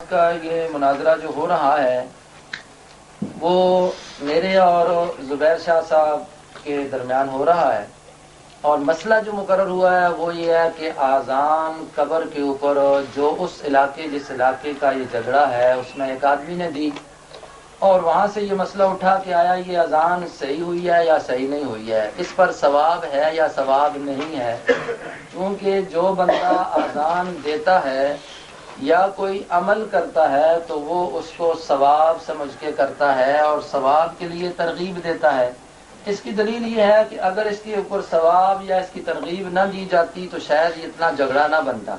کا یہ مناظرہ جو ہو رہا ہے وہ میرے اور زبیر شاہ صاحب کے درمیان ہو رہا ہے، اور مسئلہ جو مقرر ہوا ہے وہ یہ ہے کہ آذان قبر کے اوپر جو جس علاقے کا یہ جھگڑا ہے اس میں ایک آدمی نے دی، اور وہاں سے یہ مسئلہ اٹھا کہ آیا یہ اذان صحیح ہوئی ہے یا صحیح نہیں ہوئی ہے، اس پر ثواب ہے یا ثواب نہیں ہے۔ کیونکہ جو بندہ اذان دیتا ہے یا کوئی عمل کرتا ہے تو وہ اس کو ثواب سمجھ کے کرتا ہے اور ثواب کے لیے ترغیب دیتا ہے۔ اس کی دلیل یہ ہے کہ اگر اس کے اوپر ثواب یا اس کی ترغیب نہ دی جاتی تو شاید یہ اتنا جھگڑا نہ بنتا۔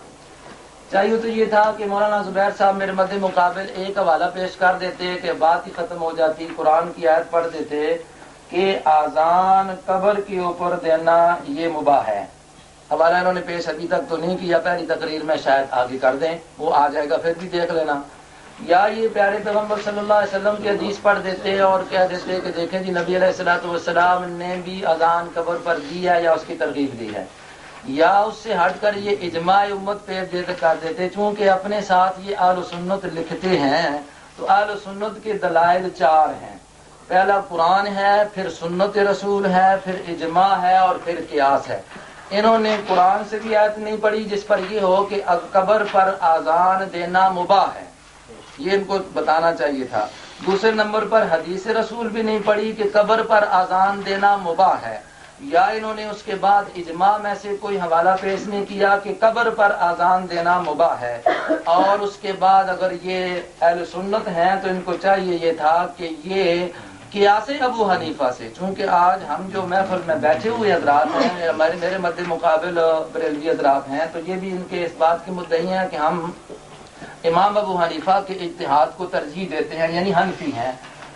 چاہیے تو یہ تھا کہ مولانا زبیر صاحب میرے مد مقابل ایک حوالہ پیش کر دیتے کہ بات ہی ختم ہو جاتی، قرآن کی آیت پڑھ دیتے کہ آذان قبر کے اوپر دینا یہ مباح ہے۔ حوالہ انہوں نے پیش ابھی تک تو نہیں کیا، پہلی تقریر میں شاید آگے کر دیں، وہ آ جائے گا پھر بھی دیکھ لینا۔ یا یہ پیارے پیغمبر صلی اللہ علیہ وسلم کی حدیث پڑھ دیتے اور کہہ دیتے کہ دیکھیں جی نبی علیہ الصلوۃ والسلام نے بھی اذان قبر پر دی ہے یا اس کی ترغیب دی ہے، یا اس سے ہٹ کر یہ اجماع امت پہ کر دیتے۔ چونکہ اپنے ساتھ یہ اہل سنت لکھتے ہیں تو اہل سنت کے دلائل چار ہیں، پہلا قرآن ہے، پھر سنت رسول ہے، پھر اجماع ہے اور پھر قیاس ہے۔ انہوں نے قرآن سے بھی آیت نہیں پڑھی جس پر یہ ہو کہ قبر پر آذان دینا مباح ہے، یہ ان کو بتانا چاہیے تھا۔ دوسرے نمبر پر حدیث رسول بھی نہیں پڑھی کہ قبر پر آذان دینا مباح ہے، یا انہوں نے اس کے بعد اجماع میں سے کوئی حوالہ پیش نہیں کیا کہ قبر پر آذان دینا مباح ہے۔ اور اس کے بعد اگر یہ اہل سنت ہیں تو ان کو چاہیے یہ تھا کہ یہ قیاس ابو حنیفہ سے، چونکہ آج ہم جو محفل میں بیٹھے ہوئے حضرات ہیں میرے مد مقابل بریلوی حضرات ہیں، تو یہ بھی ان کے اس بات کے مدعی ہیں کہ ہم امام ابو حنیفہ کے اجتہاد کو ترجیح دیتے ہیں، یعنی حنفی ہیں۔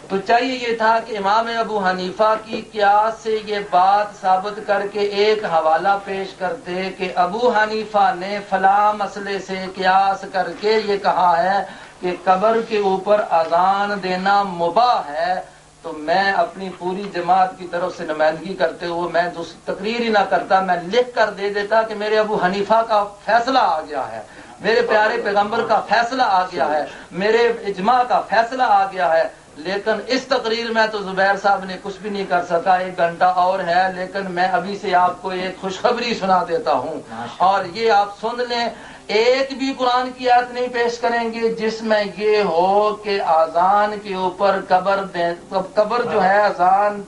تو چاہیے یہ تھا کہ امام ابو حنیفہ کی قیاس سے یہ بات ثابت کر کے ایک حوالہ پیش کرتے کہ ابو حنیفہ نے فلاں مسئلے سے قیاس کر کے یہ کہا ہے کہ قبر کے اوپر اذان دینا مباح ہے، تو میں اپنی پوری جماعت کی طرف سے نمائندگی کرتے ہوئے میں تقریر ہی نہ کرتا، میں لکھ کر دے دیتا کہ میرے ابو حنیفہ کا فیصلہ آ گیا ہے، میرے پیارے پیغمبر کا فیصلہ آ گیا ہے، میرے اجماع کا فیصلہ آ گیا ہے۔ لیکن اس تقریر میں تو زبیر صاحب نے کچھ بھی نہیں کر سکا، 1 گھنٹہ اور ہے، لیکن میں ابھی سے آپ کو ایک خوشخبری سنا دیتا ہوں، اور یہ آپ سن لیں، ایک بھی قرآن کی آیت نہیں پیش کریں گے جس میں یہ ہو کہ آذان کے اوپر قبر جو ہے اذان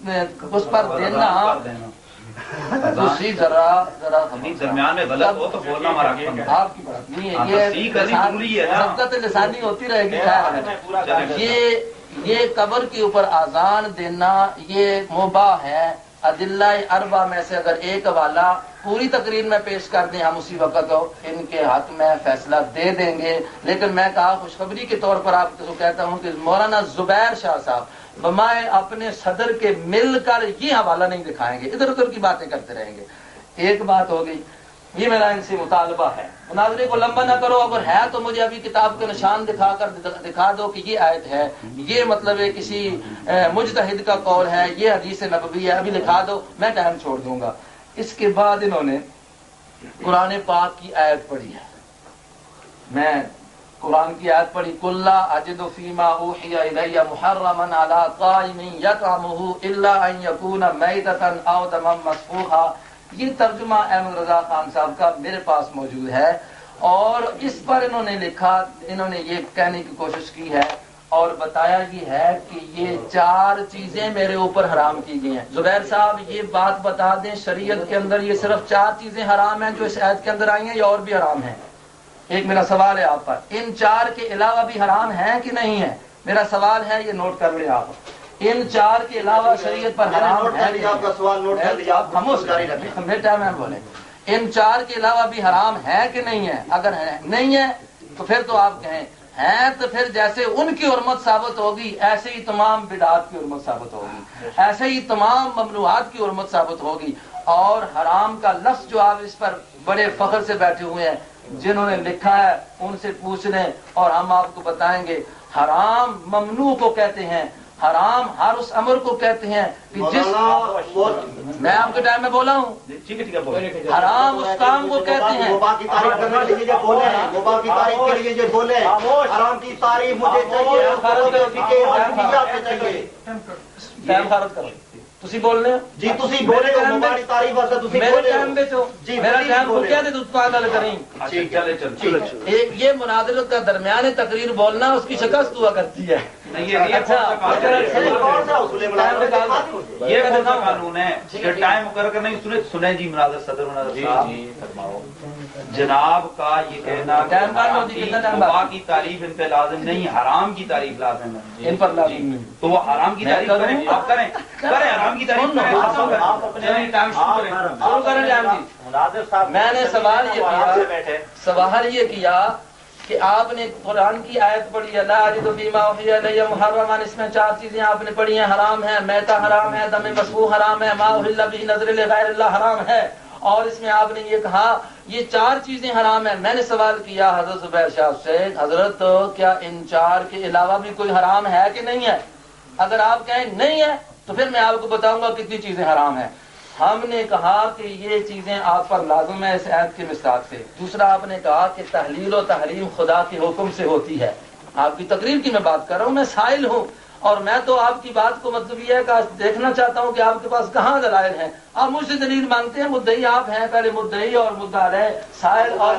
اس پر دینا دوسری ذرا درمیان میں غلط ہو تو بولنا ہمارا آپ کی بات نہیں ہے، یہ سبقت لسانی ہوتی رہے گی۔ یہ قبر کے اوپر آذان دینا یہ مباح ہے۔ ادلہ اربع میں سے اگر ایک حوالہ پوری تقریر میں پیش کر دیں ہم اسی وقت ان کے حق میں فیصلہ دے دیں گے، لیکن میں کہا خوشخبری کے طور پر آپ کو کہتا ہوں کہ مولانا زبیر شاہ صاحب بمائے اپنے صدر کے مل کر یہ حوالہ نہیں دکھائیں گے، ادھر ادھر کی باتیں کرتے رہیں گے۔ ایک بات ہو گئی، یہ میرا ان سے مطالبہ ہے، مناظرے کو لمبا نہ کرو، اگر ہے تو مجھے ابھی کتاب کے نشان دکھا دو کہ یہ آیت ہے، یہ مطلب ہے کسی مجتہد کا قول ہے، یہ حدیث نبوی ہے، ابھی لکھا دو، میں ٹائم چھوڑ دوں گا۔ اس کے بعد انہوں نے قرآن پاک کی آیت پڑھی ہے، میں قرآن کی آیت پڑھی، قُل لَا أَجِدُ فِي مَا أُوحِيَ إِلَيَّ مُحَرَّمًا عَلَىٰ طَاعِمٍ يَطْعَمُهُ إِلَّا أَن يَكُونَ مَيْتَةً أَوْ دَمًا مَّسْفُوحًا۔ یہ ترجمہ احمد رضا خان صاحب کا میرے پاس موجود ہے، اور اس پر انہوں نے لکھا، انہوں نے یہ کہنے کی کوشش کی ہے اور بتایا یہ ہے کہ یہ 4 چیزیں میرے اوپر حرام کی گئی ہیں۔ زبیر صاحب یہ بات بتا دیں، شریعت کے اندر یہ صرف 4 چیزیں حرام ہیں جو اس آیت کے اندر آئی ہیں یا اور بھی حرام ہیں؟ ایک میرا سوال ہے آپ پر، ان 4 کے علاوہ بھی حرام ہیں کہ نہیں ہے؟ میرا سوال ہے، یہ نوٹ کر لیں آپ، ان 4 کے علاوہ شریعت پر حرام ہے؟ آپ کا سوال نوٹ کر لیا، خاموش جاری رکھیں، بیٹا میں بولیں، ان 4 کے علاوہ بھی حرام ہے کہ نہیں ہے؟ اگر نہیں ہے تو پھر تو آپ کہیں ہیں، تو پھر جیسے ان کی حرمت ثابت ہوگی ایسے ہی تمام بدعات کی حرمت ثابت ہوگی، ایسے ہی تمام ممنوعات کی حرمت ثابت ہوگی۔ اور حرام کا لفظ جو آپ اس پر بڑے فخر سے بیٹھے ہوئے ہیں، جنہوں نے لکھا ہے ان سے پوچھ لیں اور ہم آپ کو بتائیں گے۔ حرام ممنوع کو کہتے ہیں، حرام ہر اس امر کو کہتے ہیں کہ جس میں آپ کے ٹائم میں بولا ہوں ٹھیک ہے بولے حرام اس کام کو کہتے ہیں وبا کی تعریف کرنے کے لیے بولے ہیں، وبا کی تعریف کے لیے یہ بولے حرام کی تعریف مجھے چاہیے، ٹائم خارج کرو تسی بولنے جی تسی بولے ہماری تعریف واسطے تسی میرے بولے ٹائم پہ تو جی میرا ٹائم کو کیا دے تو گل کریں چلے ایک یہ مناظرت کا درمیان تقریر بولنا اس کی شکست ہوا کرتی ہے یہ کون سا قانون ہے کہ ٹائم مقرر کر نہیں سنے جی مناظر صدر جناب کا یہ کہنا وبا کی تعریف ان پہ لازم نہیں، حرام کی تعریف لازم ہے ان پر لازم نہیں، تو وہ حرام کی تعریف کریں، آپ کریں حرام کی تعریف میں نے سوال یہ کیا کہ آپ نے قرآن کی آیت پڑھی ہے لا اجد فیما اوحی الی محرما، اس میں 4 چیزیں آپ نے پڑھی ہیں، حرام ہے، میتہ حرام ہے، دم مسفوح حرام ہے، ما احل به نظر لغیر اللہ حرام ہے، اور اس میں آپ نے یہ کہا یہ 4 چیزیں حرام ہیں۔ میں نے سوال کیا حضرت زبیر شاہ سے، حضرت کیا ان 4 کے علاوہ بھی کوئی حرام ہے کہ نہیں ہے؟ اگر آپ کہیں نہیں ہے تو پھر میں آپ کو بتاؤں گا کتنی چیزیں حرام ہیں۔ ہم نے کہا کہ یہ چیزیں آپ پر لازم ہے اس آیت کے مصداق سے۔ دوسرا آپ نے کہا کہ تحلیل و تحریم خدا کے حکم سے ہوتی ہے۔ آپ کی تقریر کی میں بات کر رہا ہوں، میں سائل ہوں، اور میں تو آپ کی بات کو مطلب یہ ہے کہ دیکھنا چاہتا ہوں کہ آپ کے پاس کہاں دلائل ہیں۔ آپ مجھ سے دلیل مانگتے ہیں، مدعی آپ ہیں، پہلے مدعی اور مدعا رہے، سائل اور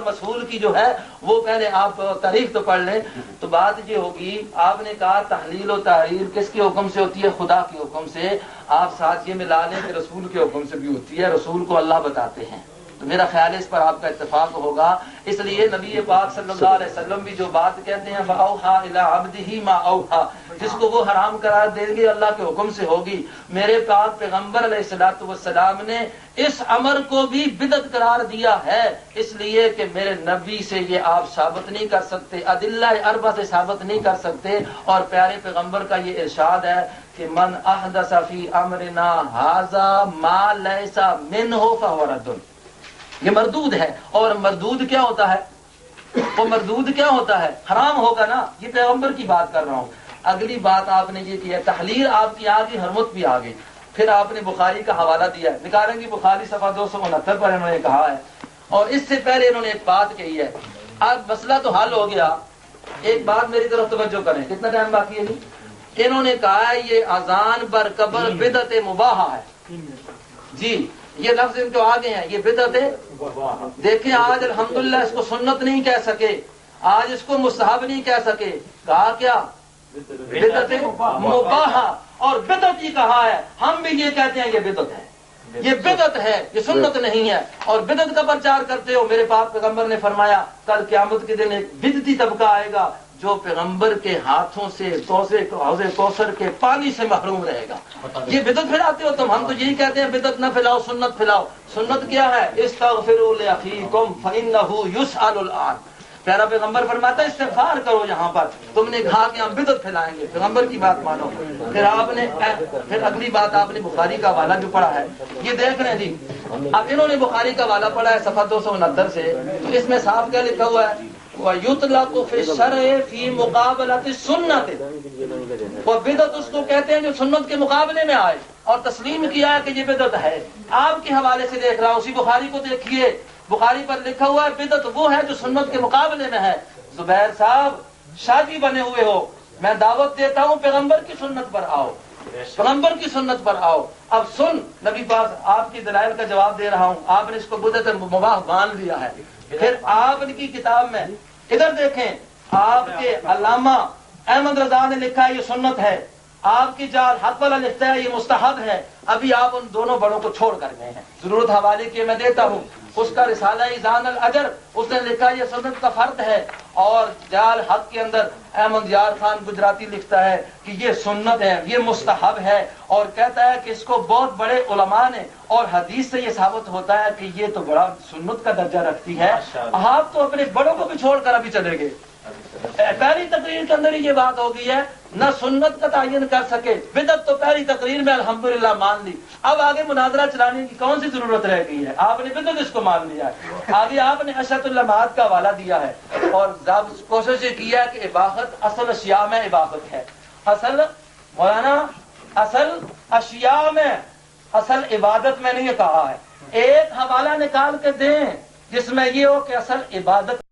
مسئول کی جو ہے وہ پہلے آپ تاریخ تو پڑھ لیں۔ تو بات یہ ہوگی، آپ نے کہا تحلیل و تحریر کس کے حکم سے ہوتی ہے؟ خدا کے حکم سے۔ آپ ساتھ یہ ملا لیں کہ رسول کے حکم سے بھی ہوتی ہے، رسول کو اللہ بتاتے ہیں، تو میرا خیال ہے اس پر آپ کا اتفاق ہوگا۔ اس لیے نبی پاک صلی اللہ علیہ وسلم بھی جو بات کہتے ہیں فَأَوْحَىٰ إِلَىٰ عَبْدِهِ مَا أَوْحَىٰ، جس کو وہ حرام قرار دیں گے اللہ کے حکم سے ہوگی۔ میرے پاک پیغمبر علیہ السلام نے اس امر کو بھی بدعت قرار دیا ہے، اس لیے کہ میرے نبی سے یہ آپ ثابت نہیں کر سکتے، ادلہ اربع سے ثابت نہیں کر سکتے، اور پیارے پیغمبر کا یہ ارشاد ہے کہ من احدث فی امرنا ھذا ما لیس منہ فہو رد، یہ مردود ہے۔ اور مردود کیا ہوتا ہے؟ وہ مردود کیا ہوتا ہے؟ حرام ہوگا نا، یہ پیغمبر کی بات کر رہا ہوں۔ اگلی بات آپ نے یہ کی ہے، تحلیل آپ کی آ گئی، حرمت بھی آ گئی، پھر آپ نے بخاری کا حوالہ دیا ہے، نکالیں گے بخاری صفحہ 269 پر انہوں نے کہا ہے، اور اس سے پہلے انہوں نے ایک بات کہی ہے۔ اب مسئلہ تو حل ہو گیا، ایک بات میری طرف توجہ کریں، کتنا ٹائم باقی ہے؟ انہوں نے کہا ہے یہ اذان برقبر بدعت مباحہ ہے، جی یہ لفظ ان کو آگے ہیں، یہ بدعت ہے۔ دیکھیں آج الحمدللہ اس کو سنت نہیں کہہ سکے، آج اس کو مستحب نہیں کہہ سکے، کہا کیا؟ بدعت مباحہ، اور بدعت ہی کہا ہے، ہم بھی یہ کہتے ہیں یہ بدعت ہے، یہ بدعت ہے، یہ سنت نہیں ہے، اور بدعت کا پرچار کرتے ہو۔ میرے پاک پیغمبر نے فرمایا کل قیامت کے دن ایک بدعتی طبقہ آئے گا جو پیغمبر کے ہاتھوں سے حوض کوثر کے پانی سے محروم رہے گا۔ یہ بدعت پھیلاتے ہو تم، ہم تو یہی کہتے ہیں بدعت نہ پھیلاؤ، سنت پھیلاؤ۔ سنت کیا ہے؟ استغفروا لاخیکم فانہ یسأل الآن، پیارا پیغمبر فرماتا ہے استغفار کرو یہاں پر، تم نے کہا کہ ہم بدعت پھیلائیں گے، پیغمبر کی بات مانو۔ پھر اگلی بات آپ نے بخاری کا حوالہ جو پڑھا ہے، یہ دیکھ رہے ہیں جی، اب انہوں نے بخاری کا حوالہ پڑھا ہے صفحہ 269 سے، تو اس میں صاف کیا لکھا ہوا ہے؟ وَيُطْلَقُ فِي الشَّرْعِ فِي مُقَابَلَةِ السُّنَّةِ، وہ بدعت اس کو کہتے ہیں جو سنت کے مقابلے میں آئے، اور تسلیم کیا ہے کہ یہ بدعت ہے۔ آپ کے حوالے سے دیکھ رہا ہوں، اسی بخاری کو دیکھیے، بخاری پر لکھا ہوا ہے بدعت وہ ہے جو سنت کے مقابلے میں ہے۔ زبیر صاحب شادی بنے ہوئے ہو، میں دعوت دیتا ہوں پیغمبر کی سنت پر آؤ، پیغمبر کی سنت پر آؤ۔ اب سن نبی پاک آپ کی دلائل کا جواب دے رہا ہوں، آپ نے اس کو بدعت مباح مان لیا ہے۔ پھر آپ کی کتاب میں ادھر دیکھیں، آپ کے علامہ احمد رضا نے لکھا ہے یہ سنت ہے، آپ کی جال حق والا لکھتا ہے یہ مستحب ہے۔ ابھی آپ ان دونوں بڑوں کو چھوڑ کر گئے ہیں، ضرورت حوالے کے میں دیتا ہوں، اس کا رسالہ ایزان الاجر، اس نے لکھا یہ سنت کا فرد ہے، اور جال حق کے اندر احمد یار خان گجراتی لکھتا ہے کہ یہ سنت ہے، یہ مستحب ہے، اور کہتا ہے کہ اس کو بہت بڑے علماء نے، اور حدیث سے یہ ثابت ہوتا ہے کہ یہ تو بڑا سنت کا درجہ رکھتی ہے۔ آپ تو اپنے بڑوں کو بھی چھوڑ کر ابھی چلے گئے۔ پہلی تقریر کے اندر ہی یہ بات ہو گئی ہے، نہ سنت کا تعین کر سکے، بدعت تو پہلی تقریر میں الحمدللہ مان لی، اب آگے مناظرہ چلانے کی کون سی ضرورت رہ گئی ہے؟ آپ نے بدعت اس کو مان لیا ہے، آگے آپ نے اشرۃ اللمعات کا حوالہ دیا ہے، اور کوشش یہ کی ہے کہ اباحت اصل اشیاء میں اباحت ہے، اصل مولانا اصل اشیاء میں اصل عبادت میں نے یہ کہا ہے. ایک حوالہ نکال کے دیں جس میں یہ ہو کہ اصل عبادت